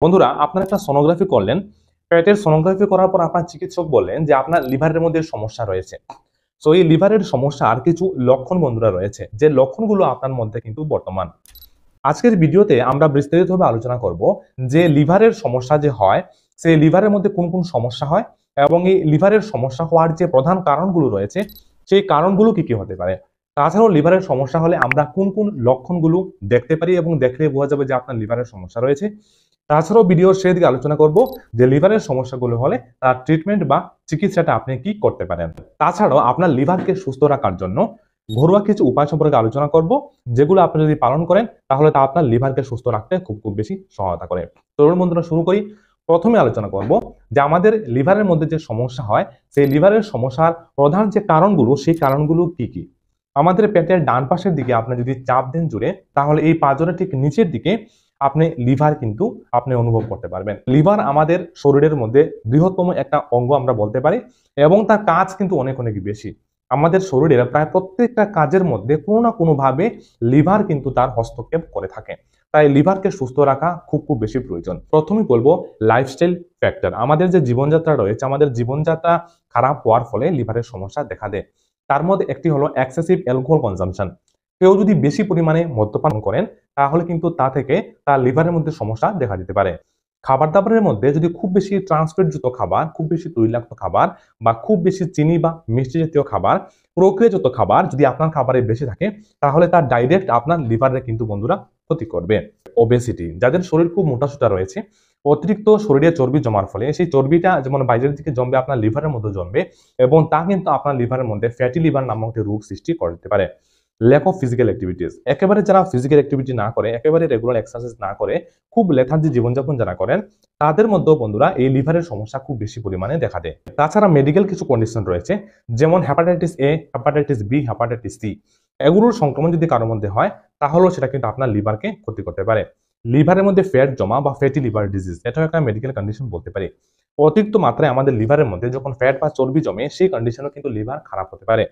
বন্ধুরা, আপনার একটা সোনোগ্রাফি করলেন। পেটের সোনোগ্রাফি করার পর আপনার চিকিৎসক বললেন যে আপনার লিভারের মধ্যে সমস্যা রয়েছে। সো এই লিভারের সমস্যার কিছু লক্ষণ বন্ধুরা রয়েছে, যে লক্ষণগুলো আপনার মধ্যে কিন্তু বর্তমান। আজকের ভিডিওতে আমরা বিস্তারিতভাবে আলোচনা করব যে লিভারের সমস্যা যে হয়, সেই লিভারের মধ্যে কোন কোন সমস্যা হয় এবং এই লিভারের সমস্যা হওয়ার যে প্রধান কারণগুলো রয়েছে, সেই কারণগুলো কি কি হতে পারে। তাছাড়াও লিভারের সমস্যা হলে আমরা কোন কোন লক্ষণগুলো দেখতে পারি এবং দেখলে বোঝা যাবে যে আপনার লিভারের সমস্যা রয়েছে। তাছাড়াও ভিডিওর সেই দিকে আলোচনা করব যে লিভারের সমস্যাগুলো হলে তার ট্রিটমেন্ট বা চিকিৎসাটা আপনি কি করতে পারেন। তাছাড়াও আপনার লিভারকে সুস্থ রাখার জন্য ঘরোয়া কিছু উপায় সম্পর্কে আলোচনা করব, যেগুলো আপনি যদি পালন করেন তাহলে তা আপনার লিভারকে সুস্থ রাখতে খুব খুব বেশি সহায়তা করে। তরুণ বন্ধুরা, শুরু করি। প্রথমে আলোচনা করব যে আমাদের লিভারের মধ্যে যে সমস্যা হয়, সেই লিভারের সমস্যার প্রধান যে কারণগুলো, সেই কারণগুলো কি কি। আমাদের পেটের ডান পাশের দিকে আপনি যদি চাপ দেন জুড়ে, তাহলে এই পাঁজরের ঠিক নিচের দিকে আপনি লিভার কিন্তু আপনি অনুভব করতে পারবেন। লিভার আমাদের শরীরের মধ্যে বৃহত্তম একটা অঙ্গ আমরা বলতে পারি, এবং তার কাজ কিন্তু অনেক অনেক বেশি। আমাদের শরীরের প্রায় প্রত্যেকটা কাজের মধ্যে কোনো না কোনো ভাবে লিভার কিন্তু তার হস্তক্ষেপ করে থাকে। তাই লিভারকে সুস্থ রাখা খুব খুব বেশি প্রয়োজন। প্রথমেই বলবো লাইফস্টাইল ফ্যাক্টর। আমাদের যে জীবনযাত্রা রয়েছে, আমাদের জীবনযাত্রা খারাপ হওয়ার ফলে লিভারের সমস্যা দেখা দেয়। তার মধ্যে একটি হলো এক্সেসিভ অ্যালকোহল কনজাম্পশন। কেউ যদি বেশি পরিমাণে মদ্যপান করেন, তাহলে কিন্তু তা থেকে তার লিভারের মধ্যে সমস্যা দেখা দিতে পারে। খাবার দাবারের মধ্যে যদি খুব বেশি ট্রান্সফ্যাটযুক্ত খাবার, খুব বেশি তৈলাক্ত খাবার, বা খুব বেশি চিনি বা মিষ্টি জাতীয় খাবার, প্রক্রিয়াজাত খাবার যদি আপনার খাবারে বেশি থাকে, তাহলে তার ডাইরেক্ট আপনার লিভারে কিন্তু বন্ধুরা ক্ষতি করবে। ওবেসিটি, যাদের শরীর খুব মোটাসোটা রয়েছে, অতিরিক্ত শরীরে চর্বি জমার ফলে সেই চর্বিটা যেমন বাইরের দিকে জমবে, আপনার লিভারের মধ্যে জমবে, এবং তা কিন্তু আপনার লিভারের মধ্যে ফ্যাটি লিভার নামক একটি রোগ সৃষ্টি করতে পারে। ল্যাক অফ ফিজিক্যাল অ্যাক্টিভিটিস, একেবারে যারা ফিজিক্যাল অ্যাক্টিভিটি না করে, একেবারে রেগুলার এক্সারসাইজ না করে, খুব লেথার্জি জীবনযাপন যারা করেন, তাদের মধ্যেও বন্ধুরা এই লিভারের সমস্যা খুব বেশি পরিমাণে দেখা দেয়। তাছাড়া মেডিকেল কিছু কন্ডিশন রয়েছে, যেমন hepatitis A, hepatitis B, hepatitis C. এগুলোর সংক্রমণ যদি কারোর মধ্যে হয়, তাহলেও সেটা কিন্তু আপনার লিভারকে ক্ষতি করতে পারে। লিভারের মধ্যে ফ্যাট জমা বা ফ্যাটি লিভার ডিজিজ, এটাও একটা মেডিকেল কন্ডিশন বলতে পারি। অতিরিক্ত মাত্রায় আমাদের লিভারের মধ্যে যখন ফ্যাট বা চর্বি জমে, সেই কন্ডিশনও কিন্তু লিভার খারাপ হতে পারে।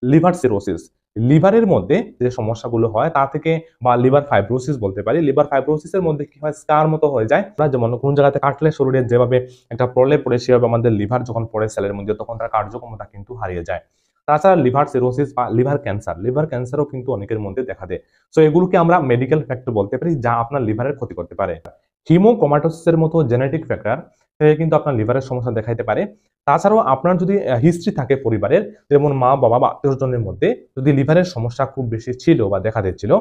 লিভার সিরোসিস, লিভারের মধ্যে যে সমস্যাগুলো হয় তা থেকে, বা লিভার ফাইব্রোসিস বলতে পারি। লিভার ফাইব্রোসিসের মধ্যে কি হয়, স্কার মতো হয়ে যায়। যেমন কোন জায়গাতে কাটলে শরীরে যেভাবে একটা প্রলেপ পড়ে, সেভাবে আমাদের লিভার যখন পড়ে সেলের মধ্যে, তখন তার কার্যক্ষমতা কিন্তু হারিয়ে যায়। তাছাড়া লিভার সিরোসিস বা লিভার ক্যান্সার, লিভার ক্যান্সারও কিন্তু অনেকের মধ্যে দেখা দেয়। সো এগুলোকে আমরা মেডিকেল ফ্যাক্টর বলতে পারি, যা আপনার লিভারের ক্ষতি করতে পারে। হিমোক্রোমাটোসিসের মতো জেনেটিক ফ্যাক্টর কিন্তু আপনার লিভারের সমস্যা দেখাইতে পারে। তাছাড়াও আপনার যদি হিস্ট্রি থাকে পরিবারের, যেমন মা বাবা বা আত্মীয়স্বজনের মধ্যে যদি লিভারের সমস্যা খুব বেশি ছিল বা দেখা দিচ্ছিল,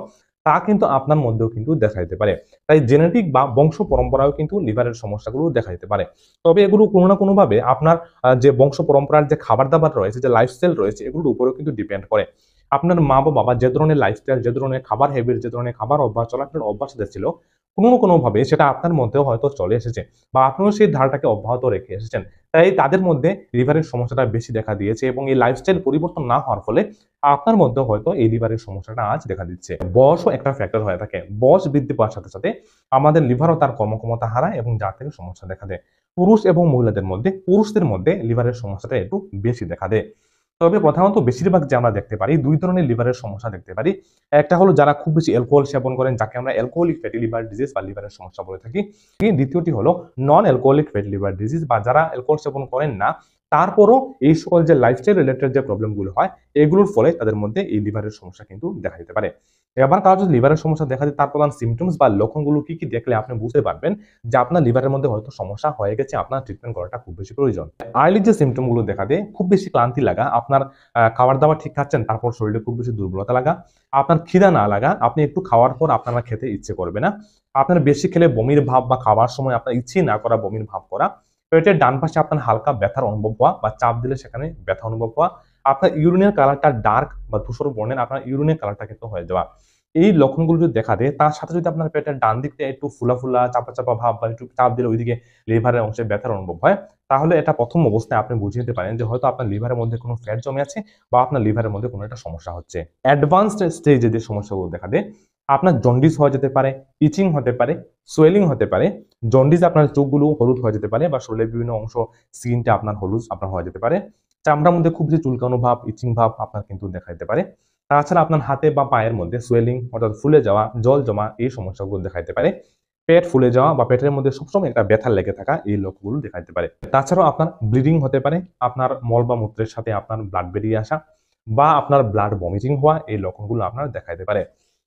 তা কিন্তু আপনার মধ্যেও কিন্তু দেখা দিতে পারে। তাই জেনেটিক বা বংশ পরম্পরাও কিন্তু লিভারের সমস্যাগুলো দেখা দিতে পারে। তবে এগুলো কোনো না কোনো ভাবে আপনার যে বংশ পরম্পরার যে খাবার দাবার রয়েছে, যে লাইফস্টাইল রয়েছে, এগুলোর উপরেও কিন্তু ডিপেন্ড করে। আপনার মা বা বাবা যে ধরনের লাইফস্টাইল, যে ধরনের খাবার হ্যাবিট, যে ধরনের খাবার অভ্যাস, চলাফেরার অভ্যাস ছিল, কোনো না কোনো ভাবে সেটা আপনার মধ্যেও হয়তো চলে এসেছে, বা আপনিও সেই ধারাটাকে অব্যাহত রেখে এসেছেন। তাই তাদের মধ্যে লিভারের সমস্যাটা বেশি দেখা দিয়েছে, এবং এই লাইফস্টাইল পরিবর্তন না হওয়ার ফলে আপনার মধ্যে হয়তো এই লিভারের সমস্যাটা আজ দেখা দিচ্ছে। বয়সও একটা ফ্যাক্টর হয়ে থাকে। বয়স বৃদ্ধি পাওয়ার সাথে সাথে আমাদের লিভারও তার কর্মক্ষমতা হারায়, এবং যার থেকে সমস্যা দেখা দেয়। পুরুষ এবং মহিলাদের মধ্যে, পুরুষদের মধ্যে লিভারের সমস্যাটা একটু বেশি দেখা দেয়। তবে প্রধানত বেশিরভাগ যে আমরা দেখতে পারি, দুই ধরনের লিভারের সমস্যা দেখতে পারি। একটা হলো যারা খুব বেশি অ্যালকোহল সেবন করেন, যাকে আমরা অ্যালকোহলিক ফ্যাটি লিভার ডিজিজ বা লিভারের সমস্যা বলে থাকি। দ্বিতীয়টি হলো non alcoholic fatty liver disease, বা যারা অ্যালকোহল সেবন করেন না, তারপরও এই সকল যে লাইফস্টাইল রিলেটেড যে প্রবলেমগুলো হয়, এগুলোর ফলে তাদের মধ্যে এই লিভারের সমস্যা কিন্তু দেখা দিতে পারে। এবার কারো যদি লিভারের সমস্যা দেখা যায়, তার প্রধান সিমটমস বা লক্ষণগুলো কি কি দেখলে আপনি বুঝতে পারবেন যে আপনার লিভারের মধ্যে হয়তো সমস্যা হয়ে গেছে, আপনার ট্রিটমেন্ট করাটা খুব বেশি প্রয়োজন। আর্লি যে সিমটমগুলো দেখা দেয়, খুব বেশি ক্লান্তি লাগা, আপনার খাবার দাবার ঠিক খাচ্ছেন, তারপর শরীরে খুব বেশি দুর্বলতা লাগা, আপনার খিদা না লাগা, আপনি একটু খাওয়ার পর আপনার খেতে ইচ্ছে করবে না, আপনার বেশি খেলে বমির ভাব, বা খাওয়ার সময় আপনার ইচ্ছে না করা বমির ভাব করা, পেটের ডান পাশে আপনার হালকা ব্যথার অনুভব হওয়া, বা চাপ দিলে সেখানে ব্যথা অনুভব হওয়া, আপনার ইউরিনের কালারটা ডার্ক বা ধূসর বর্ণের আপনার ইউরিনের কালারটা কিন্তু হয়ে যাওয়া। এই লক্ষণগুলো যদি দেখা দেয়, তার সাথে যদি আপনার পেটের ডান দিকটা একটু ফুলা ফুলা চাপা চাপা ভাব, বা একটু চাপ দিলে ওইদিকে লিভারের অংশে ব্যথার অনুভব হয়, তাহলে এটা প্রথম অবস্থায় আপনি বুঝে নিতে পারেন যে হয়তো আপনার লিভারের মধ্যে কোনো ফ্যাট জমে আছে, বা আপনার লিভারের মধ্যে কোনো একটা সমস্যা হচ্ছে। অ্যাডভান্সড স্টেজে যে সমস্যাগুলো দেখা দেয়, আপনার জন্ডিস হয়ে যেতে পারে, ইচিং হতে পারে, সোয়েলিং হতে পারে। জন্ডিস আপনার চোখগুলো হলুদ হয়ে যেতে পারে, বা শরীরের বিভিন্ন অংশ, স্কিনটা আপনার হলুদ আপনার হয়ে যেতে পারে। চামড়ার মধ্যে খুব যে চুলকানো ভাব, ইচিং ভাব আপনার কিন্তু দেখা দিতে পারে। তাছাড়া আপনার হাতে বা পায়ের মধ্যে সোয়েলিং, অর্থাৎ ফুলে যাওয়া, জল জমা, এই সমস্যাগুলো দেখা দিতে পারে। পেট ফুলে যাওয়া বা পেটের মধ্যে সবসময় একটা ব্যথা লেগে থাকা, এই লক্ষণগুলো দেখা দিতে পারে। তাছাড়াও আপনার ব্লিডিং হতে পারে, আপনার মল বা মূত্রের সাথে আপনার ব্লাড বেরিয়ে আসা বা আপনার ব্লাড ভমিটিং হওয়া, এই লক্ষণগুলো আপনার দেখা দিতে পারে।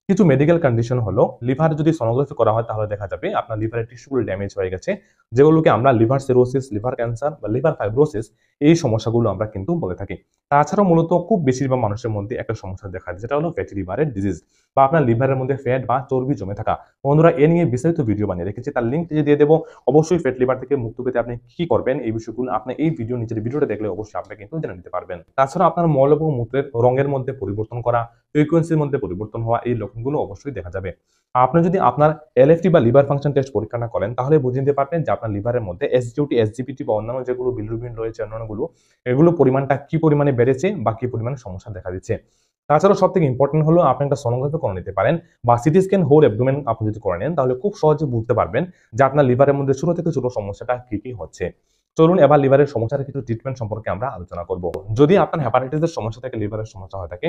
কিছু মেডিকেল কন্ডিশন হলো, লিভার যদি সোনোগ্রাফি করা হয় তাহলে দেখা যাবে আপনার লিভারের টিস্যুগুলো ড্যামেজ হয়ে গেছে, যেগুলোকে আমরা লিভার সিরোসিস, লিভার ক্যান্সার বা লিভার ফাইব্রোসিস, এই সমস্যাগুলো আমরা কিন্তু বলে থাকি। তাছাড়াও মূলত খুব বেশিরভাগ মানুষের মধ্যে একটা সমস্যা দেখা যায়, যেটা হলো ফ্যাটি লিভারের ডিজিজ বা আপনার লিভারের মধ্যে ফ্যাট বা চর্বি জমে থাকা। বন্ধুরা, এ নিয়ে বিস্তারিত ভিডিও বানিয়ে রেখেছি, তার লিঙ্ক দিয়ে দেবো। অবশ্যই ফ্যাট লিভার থেকে মুক্তি পেতে আপনি কি করবেন, এই বিষয়গুলো আপনি এই নিচের ভিডিওটা দেখলে অবশ্যই আপনি কিন্তু জেনে নিতে পারবেন। তাছাড়া আপনার মল এবং মূত্রের রঙের মধ্যে পরিবর্তন করা, ফ্রিকোয়েন্সির মধ্যে পরিবর্তন হওয়া, এই লক্ষণগুলো অবশ্যই দেখা যাবে। আপনি যদি আপনার এলএফটি বা লিভার ফাংশন টেস্ট পরীক্ষা না করেন তাহলে বুঝে নিতে পারবেন যে আপনার লিভারের মধ্যে এসজিওটি, এসজিপিটি বা অন্যান্য যেগুলো বিলিরুবিন রয়েছে, অন্যান্যগুলো, এগুলো পরিমাণটা কি পরিমাণে বেড়েছে বা কি পরিমাণে সমস্যা দেখা দিচ্ছে। তাছাড়াও সব থেকে ইম্পর্টেন্ট হলো আপনি একটা সোনোগ্রাফি করে নিতে পারেন বা সিটি স্ক্যান হোল অ্যাবডোমেন আপনি যদি করে নেন তাহলে খুব সহজে বুঝতে পারবেন যে আপনার লিভারের মধ্যে ছোট থেকে ছোট সমস্যাটা কি কি হচ্ছে। চলুন এবার লিভারের সমস্যার কিছু ট্রিটমেন্ট সম্পর্কে আমরা আলোচনা করব। যদি আপনার হেপাটাইটিসের সমস্যা থেকে লিভারের সমস্যা হয়ে থাকে,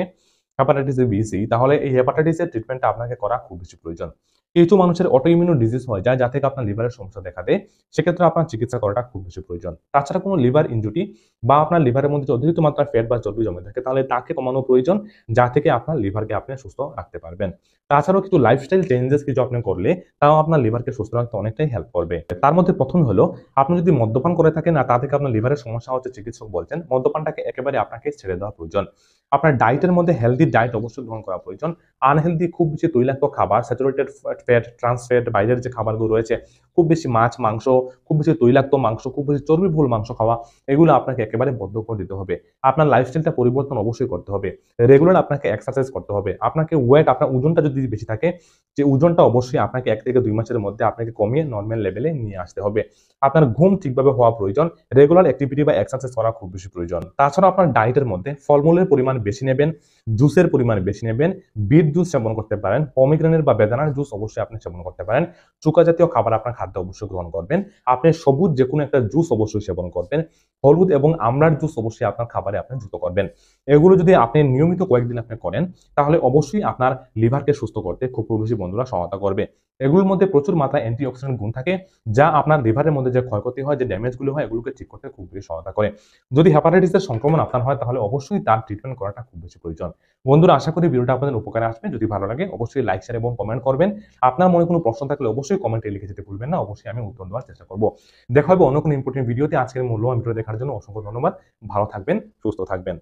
হেপাটাইটিস বি, সি, তাহলে এই হেপাটাইটিসের ট্রিটমেন্টটা আপনাকে করা খুব বেশি প্রয়োজন। কিছু মানুষের অটোইমিউন ডিজিজ হয় যা থেকে আপনার লিভারের সমস্যা দেখা দেয়, সেক্ষেত্রে আপনার চিকিৎসা করাটা খুব বেশি প্রয়োজন। তাছাড়া কোনো লিভার ইনজুরি বা আপনার লিভারের মধ্যে অতিরিক্ত মাত্রায় ফ্যাট বা চর্বি জমে থাকে তাহলে তাকে কমানো প্রয়োজন, যা থেকে আপনার লিভারকে আপনি সুস্থ রাখতে পারবেন। তাছাড়াও কিছু লাইফস্টাইল চেঞ্জেস কিছু আপনি করলে তাও আপনার লিভারকে সুস্থ রাখতে অনেকটাই হেল্প করবে। তার মধ্যে প্রথম হলো, আপনি যদি মদ্যপান করে থাকেন আর তা থেকে আপনার লিভারের সমস্যা হচ্ছে, চিকিৎসক বলছেন মদ্যপানটাকে একেবারে আপনাকে ছেড়ে দেওয়া প্রয়োজন। আপনার ডায়েটের মধ্যে হেলদি ডায়েট অবশ্যই গ্রহণ করা প্রয়োজন। আনহেলদি খুব বেশি তৈলাক্ত খাবার, স্যাচুরেটেড ফ্যাট, ট্রান্স ফ্যাট, বাইরের যে খাবারগুলো রয়েছে, খুব বেশি মাছ মাংস, খুব বেশি তৈলাক্ত মাংস, খুব বেশি চর্বিবহুল মাংস খাওয়া, এগুলো আপনাকে একেবারে বন্ধ করে দিতে হবে। আপনার লাইফস্টাইলটা পরিবর্তন অবশ্যই করতে হবে। রেগুলার আপনাকে এক্সারসাইজ করতে হবে। আপনাকে আপনার ওজনটা যদি বেশি থাকে, যে ওজনটা অবশ্যই আপনাকে 1 থেকে 2 মাসের মধ্যে আপনাকে কমিয়ে নর্মাল লেভেলে নিয়ে আসতে হবে। আপনার ঘুম ঠিকভাবে হওয়া প্রয়োজন। রেগুলার অ্যাক্টিভিটি বা এক্সারসাইজ করা খুব বেশি প্রয়োজন। তাছাড়া আপনার ডায়েটের মধ্যে ফলমূলের পরিমাণ বেশি নেবেন, জুসের পরিমাণ বেশি নেবেন, বিট জুস সেবন করতে পারেন, পমিগ্রেনেট বা বেদানার জুস অবশ্যই আপনি সেবন করতে পারেন। চুকা জাতীয় খাবার আপনার খাদ্যে অবশ্যই গ্রহণ করবেন। আপনি সবুজ যে কোনো একটা জুস অবশ্যই সেবন করবেন। হলুদ এবং আমড়ার জুস অবশ্যই আপনার খাবারে আপনি যুক্ত করবেন। এগুলো যদি আপনি নিয়মিত কয়েকদিন আপনি করেন তাহলে অবশ্যই আপনার লিভারকে সুস্থ করতে খুব বেশি বন্ধুরা সহায়তা করবে। এগুলোর মধ্যে প্রচুর মাত্রায় অ্যান্টিঅক্সিডেন্ট গুণ থাকে, যা আপনার লিভারের মধ্যে যে ক্ষয়ক্ষতি হয়, যে ড্যামেজগুলো হয়, এগুলোকে ঠিক করতে খুব বেশি সহায়তা করে। যদি হেপাটাইটিসের সংক্রমণ আপনার হয় তাহলে অবশ্যই তার ট্রিটমেন্ট করাটা খুব বেশি প্রয়োজন। বন্ধুরা, আশা করি ভিডিওটা আপনাদের উপকারে আসবে। যদি ভালো লাগে অবশ্যই লাইক, শেয়ার এবং কমেন্ট করবেন। আপনার মনে কোনো প্রশ্ন থাকলে অবশ্যই কমেন্টে লিখে যেতে ভুলবেন না, অবশ্যই আমি উত্তর দেওয়ার চেষ্টা করব। দেখা হবে অন্য কোনো ইম্পর্টেন্ট ভিডিওতে। আজকের মূল্যবান ভিডিও দেখার জন্য অসংখ্য ধন্যবাদ। ভালো থাকবেন, সুস্থ থাকবেন।